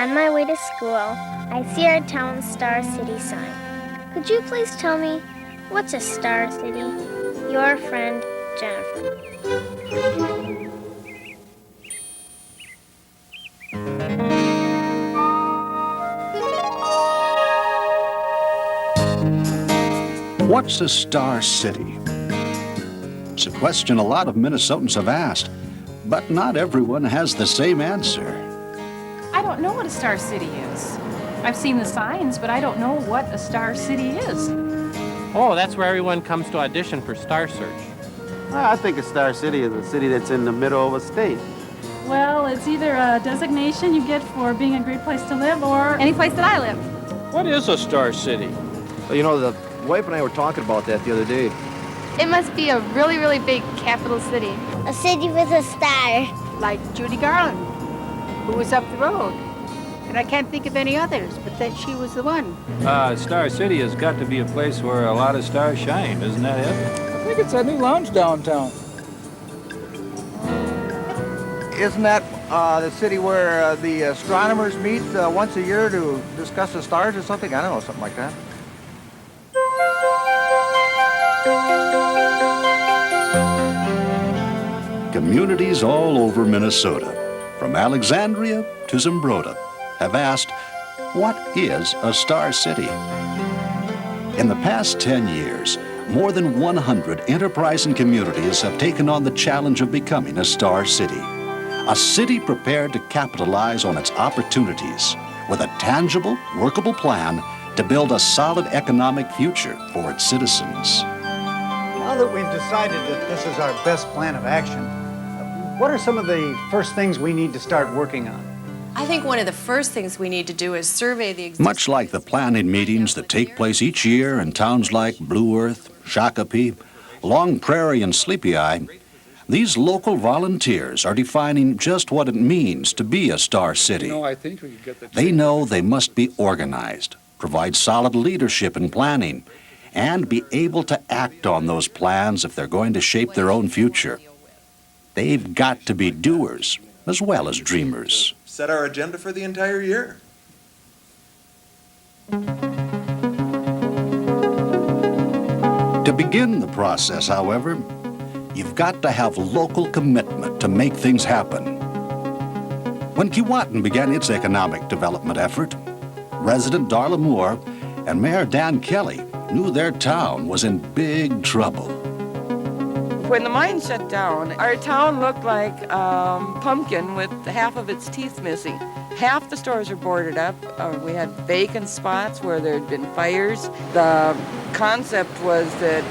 On my way to school, I see our town's Star City sign. Could you please tell me, what's a Star City? Your friend, Jennifer. What's a Star City? It's a question a lot of Minnesotans have asked, but not everyone has the same answer. I don't know what a Star City is. I've seen the signs, but I don't know what a Star City is. Oh, that's where everyone comes to audition for Star Search. Well, I think a Star City is a city that's in the middle of a state. Well, it's either a designation you get for being a great place to live or any place that I live. What is a Star City? Well, you know, the wife and I were talking about that the other day. It must be a really, really big capital city. A city with a star. Like Judy Garland, who was up the road. And I can't think of any others, but that she was the one. Star City has got to be a place where a lot of stars shine, isn't that it? I think it's a new lounge downtown. Isn't that the city where the astronomers meet once a year to discuss the stars or something? I don't know, something like that. Communities all over Minnesota, from Alexandria to Zumbrota, have asked, what is a Star City? In the past 10 years, more than 100 enterprising communities have taken on the challenge of becoming a Star City. A city prepared to capitalize on its opportunities with a tangible, workable plan to build a solid economic future for its citizens. Now that we've decided that this is our best plan of action, what are some of the first things we need to start working on? I think one of the first things we need to do is survey the existing... Much like the planning meetings that take place each year in towns like Blue Earth, Shakopee, Long Prairie, and Sleepy Eye, these local volunteers are defining just what it means to be a Star City. They know they must be organized, provide solid leadership and planning, and be able to act on those plans if they're going to shape their own future. They've got to be doers as well as dreamers. Set our agenda for the entire year. To begin the process, however, you've got to have local commitment to make things happen. When Keewatin began its economic development effort, resident Darla Moore and Mayor Dan Kelly knew their town was in big trouble. When the mine shut down, our town looked like a pumpkin with half of its teeth missing. Half the stores were boarded up. We had vacant spots where there had been fires. The concept was that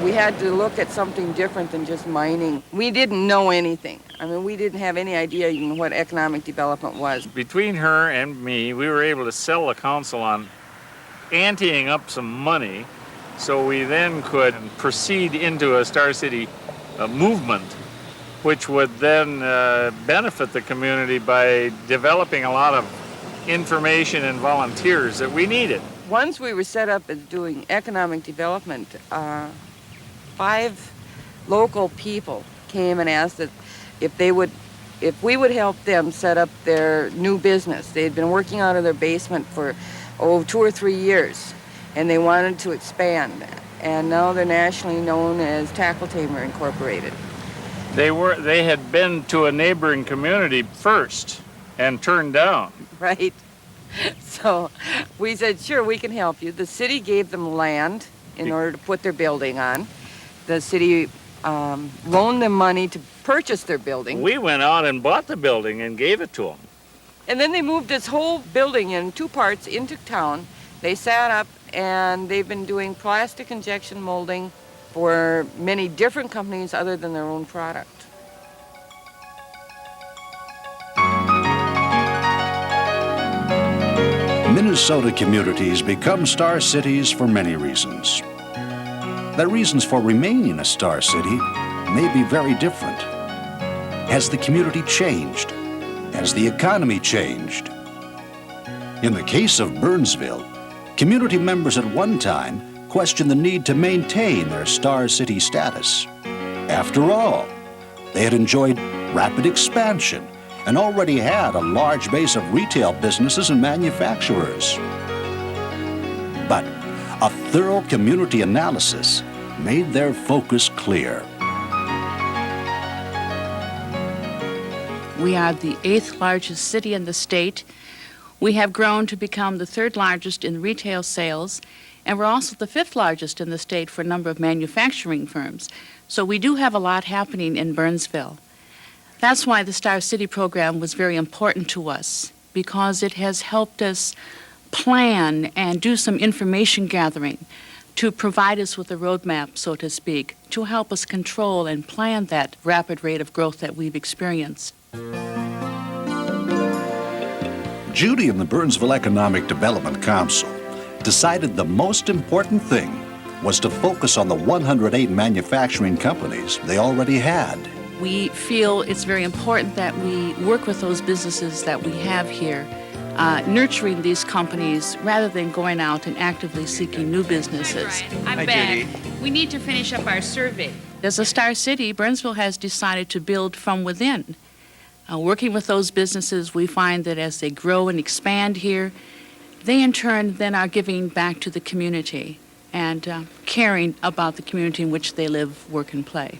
we had to look at something different than just mining. We didn't know anything. I mean, we didn't have any idea even what economic development was. Between her and me, we were able to sell the council on anteing up some money so we then could proceed into a Star City movement, which would then benefit the community by developing a lot of information and volunteers that we needed. Once we were set up as doing economic development, 5 local people came and asked that if we would help them set up their new business. They had been working out of their basement for 2 or 3 years, and they wanted to expand. And now they're nationally known as Tackle Tamer Incorporated. They had been to a neighboring community first and turned down. Right. So we said, sure, we can help you. The city gave them land in order to put their building on. The city loaned them money to purchase their building. We went out and bought the building and gave it to them. And then they moved this whole building in 2 parts into town. They sat up and they've been doing plastic injection molding for many different companies other than their own product. Minnesota communities become Star Cities for many reasons. Their reasons for remaining a Star City may be very different. Has the community changed? Has the economy changed? In the case of Burnsville, community members at one time questioned the need to maintain their Star City status. After all, they had enjoyed rapid expansion and already had a large base of retail businesses and manufacturers. But a thorough community analysis made their focus clear. We are the 8th largest city in the state. We have grown to become the 3rd largest in retail sales, and we're also the 5th largest in the state for a number of manufacturing firms. So we do have a lot happening in Burnsville. That's why the Star City program was very important to us, because it has helped us plan and do some information gathering to provide us with a roadmap, so to speak, to help us control and plan that rapid rate of growth that we've experienced. Judy and the Burnsville Economic Development Council decided the most important thing was to focus on the 108 manufacturing companies they already had. We feel it's very important that we work with those businesses that we have here, nurturing these companies rather than going out and actively seeking new businesses. I'm back. We need to finish up our survey. As a Star City, Burnsville has decided to build from within. Working with those businesses, we find that as they grow and expand here, they in turn then are giving back to the community and caring about the community in which they live, work, and play.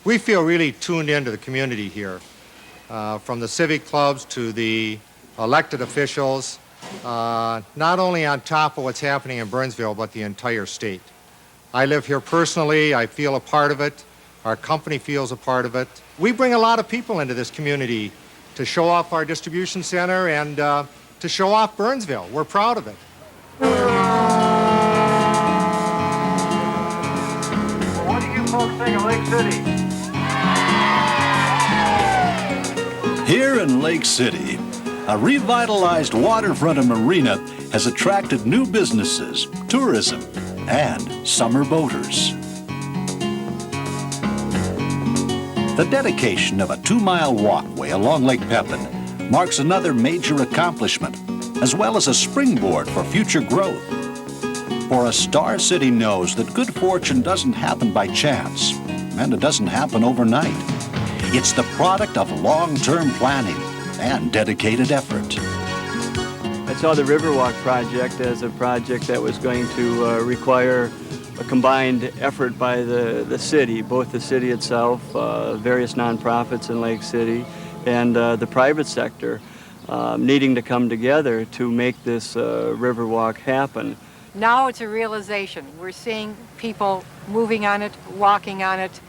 We feel really tuned into the community here, from the civic clubs to the elected officials, not only on top of what's happening in Burnsville, but the entire state. I live here personally. I feel a part of it. Our company feels a part of it. We bring a lot of people into this community to show off our distribution center and to show off Burnsville. We're proud of it. What do you folks think of Lake City? Here in Lake City, a revitalized waterfront and marina has attracted new businesses, tourism, and summer boaters. The dedication of a 2-mile walkway along Lake Pepin marks another major accomplishment, as well as a springboard for future growth. For a Star City knows that good fortune doesn't happen by chance, and it doesn't happen overnight. It's the product of long-term planning and dedicated effort. I saw the Riverwalk project as a project that was going to require a combined effort by the city, both the city itself, various nonprofits in Lake City, and the private sector needing to come together to make this Riverwalk happen. Now it's a realization. We're seeing people moving on it, walking on it.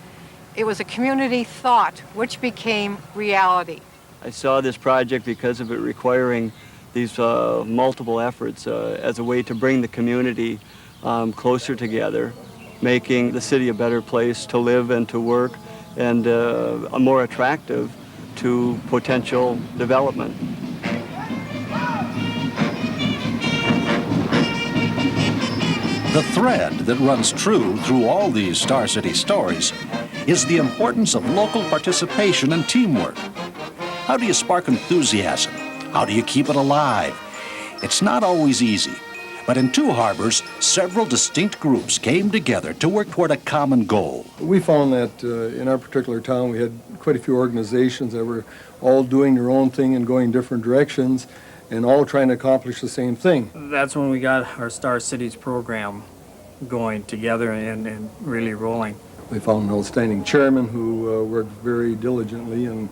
It was a community thought, which became reality. I saw this project because of it requiring these multiple efforts as a way to bring the community closer together, making the city a better place to live and to work, and more attractive to potential development. The thread that runs true through all these Star City stories is the importance of local participation and teamwork. How do you spark enthusiasm? How do you keep it alive? It's not always easy, but in Two Harbors, several distinct groups came together to work toward a common goal. We found that in our particular town, we had quite a few organizations that were all doing their own thing and going different directions, and all trying to accomplish the same thing. That's when we got our Star Cities program going together and really rolling. We found an outstanding chairman who worked very diligently and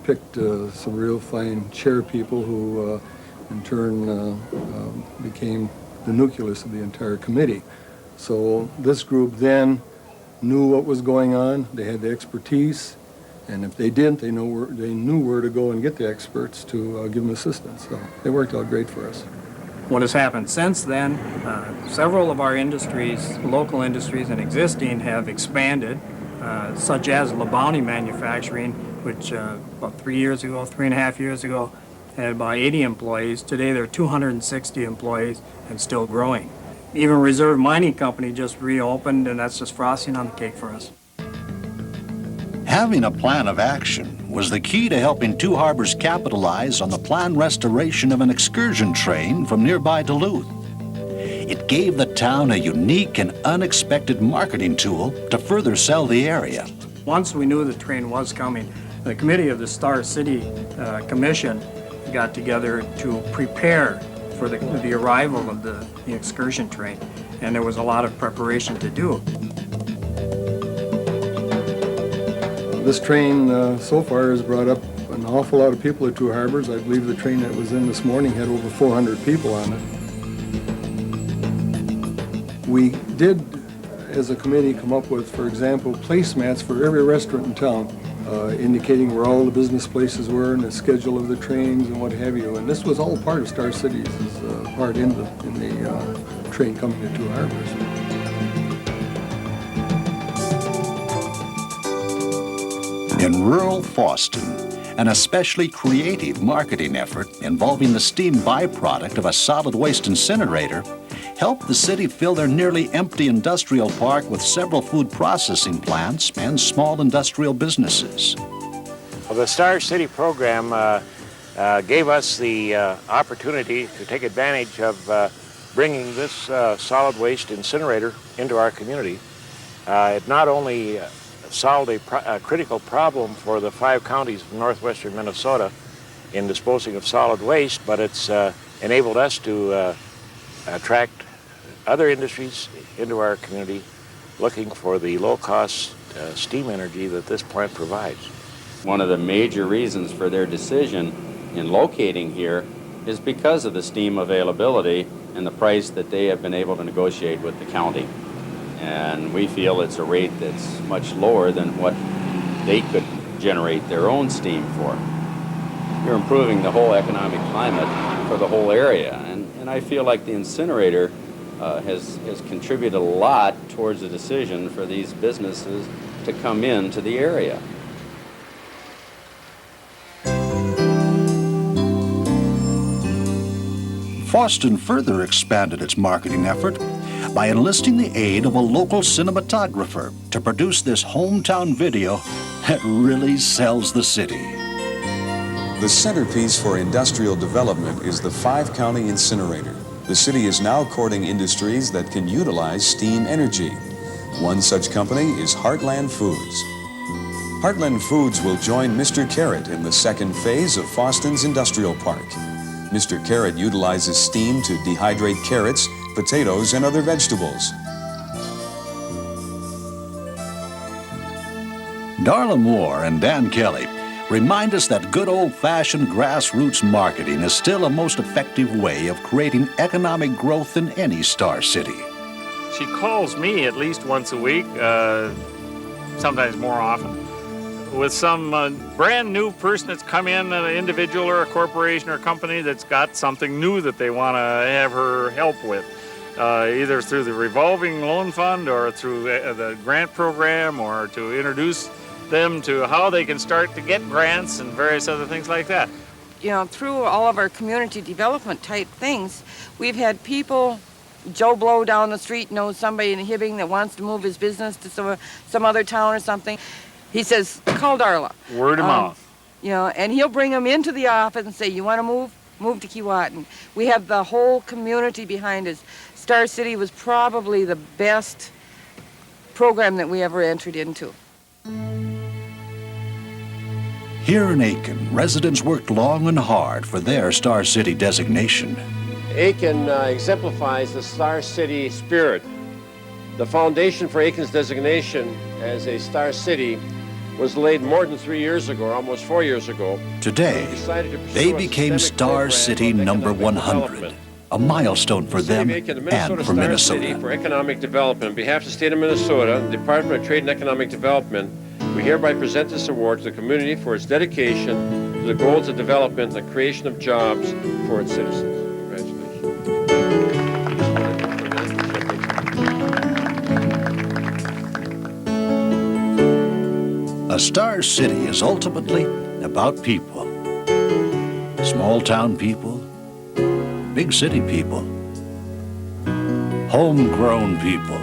picked some real fine chair people who in turn became the nucleus of the entire committee. So this group then knew what was going on, they had the expertise, and if they didn't, they knew where to go and get the experts to give them assistance. So they worked out great for us. What has happened since then, several of our industries, local industries and existing, have expanded, such as Labounty Manufacturing, which about 3.5 years ago, had about 80 employees. Today there are 260 employees and still growing. Even Reserve Mining Company just reopened, and that's just frosting on the cake for us. Having a plan of action was the key to helping Two Harbors capitalize on the planned restoration of an excursion train from nearby Duluth. It gave the town a unique and unexpected marketing tool to further sell the area. Once we knew the train was coming, The committee of the Star City Commission got together to prepare for the arrival of the excursion train, and there was a lot of preparation to do. This train so far has brought up an awful lot of people at Two Harbors. I believe the train that was in this morning had over 400 people on it. We did, as a committee, come up with, for example, placemats for every restaurant in town, indicating where all the business places were and the schedule of the trains and what have you. And this was all part of Star City's part in the train coming to Two Harbors. In rural Fosston, an especially creative marketing effort involving the steam byproduct of a solid waste incinerator helped the city fill their nearly empty industrial park with several food processing plants and small industrial businesses. Well, the Star City program gave us the opportunity to take advantage of bringing this solid waste incinerator into our community. It not only solved a critical problem for the 5 counties of northwestern Minnesota in disposing of solid waste, but it's enabled us to attract other industries into our community looking for the low-cost steam energy that this plant provides. One of the major reasons for their decision in locating here is because of the steam availability and the price that they have been able to negotiate with the county. And we feel it's a rate that's much lower than what they could generate their own steam for. You're improving the whole economic climate for the whole area, and I feel like the incinerator has contributed a lot towards the decision for these businesses to come into the area. Fosston further expanded its marketing effort by enlisting the aid of a local cinematographer to produce this hometown video that really sells the city. The centerpiece for industrial development is the 5-county incinerator. The city is now courting industries that can utilize steam energy. One such company is Heartland Foods. Heartland Foods will join Mr. Carrot in the second phase of Fosston's industrial park. Mr. Carrot utilizes steam to dehydrate carrots, potatoes, and other vegetables. Darla Moore and Dan Kelly remind us that good old-fashioned grassroots marketing is still a most effective way of creating economic growth in any Star City. She calls me at least once a week, sometimes more often, with some brand new person that's come in, an individual or a corporation or a company that's got something new that they want to have her help with, either through the revolving loan fund or through the grant program, or to introduce them to how they can start to get grants and various other things like that. You know, through all of our community development type things, we've had people, Joe Blow down the street knows somebody in Hibbing that wants to move his business to some other town or something. He says, call Darla. Word of mouth. You know, and he'll bring them into the office and say, you want to move? Move to Keewatin. We have the whole community behind us. Star City was probably the best program that we ever entered into. Here in Aiken, residents worked long and hard for their Star City designation. Aiken exemplifies the Star City spirit. The foundation for Aiken's designation as a Star City was laid more than 3 years ago, almost 4 years ago. Today, they became Star City number 100, a milestone for them and for Minnesota. For economic development, on behalf of the state of Minnesota, the Department of Trade and Economic Development, we hereby present this award to the community for its dedication to the goals of development and the creation of jobs for its citizens. A Star City is ultimately about people. Small town people, big city people, homegrown people,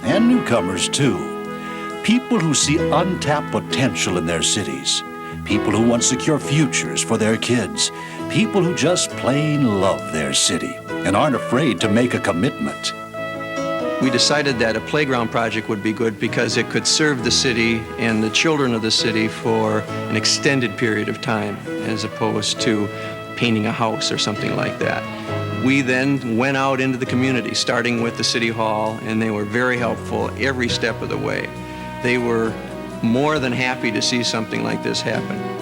and newcomers too. People who see untapped potential in their cities. People who want secure futures for their kids. People who just plain love their city and aren't afraid to make a commitment. We decided that a playground project would be good because it could serve the city and the children of the city for an extended period of time, as opposed to painting a house or something like that. We then went out into the community, starting with the City Hall, and they were very helpful every step of the way. They were more than happy to see something like this happen.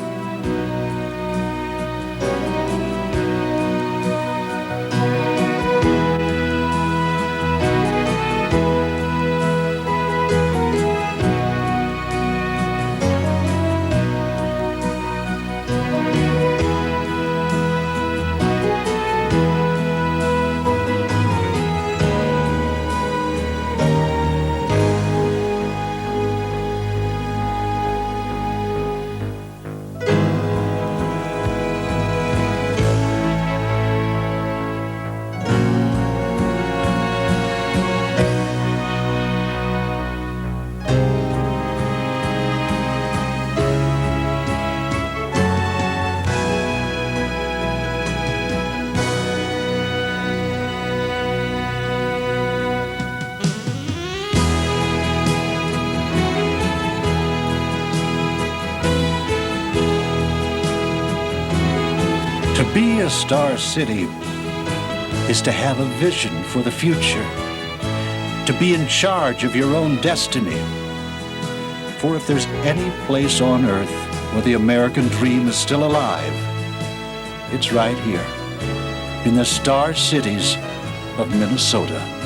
To be a star city is to have a vision for the future, to be in charge of your own destiny. For if there's any place on earth where the American dream is still alive, it's right here in the star cities of Minnesota.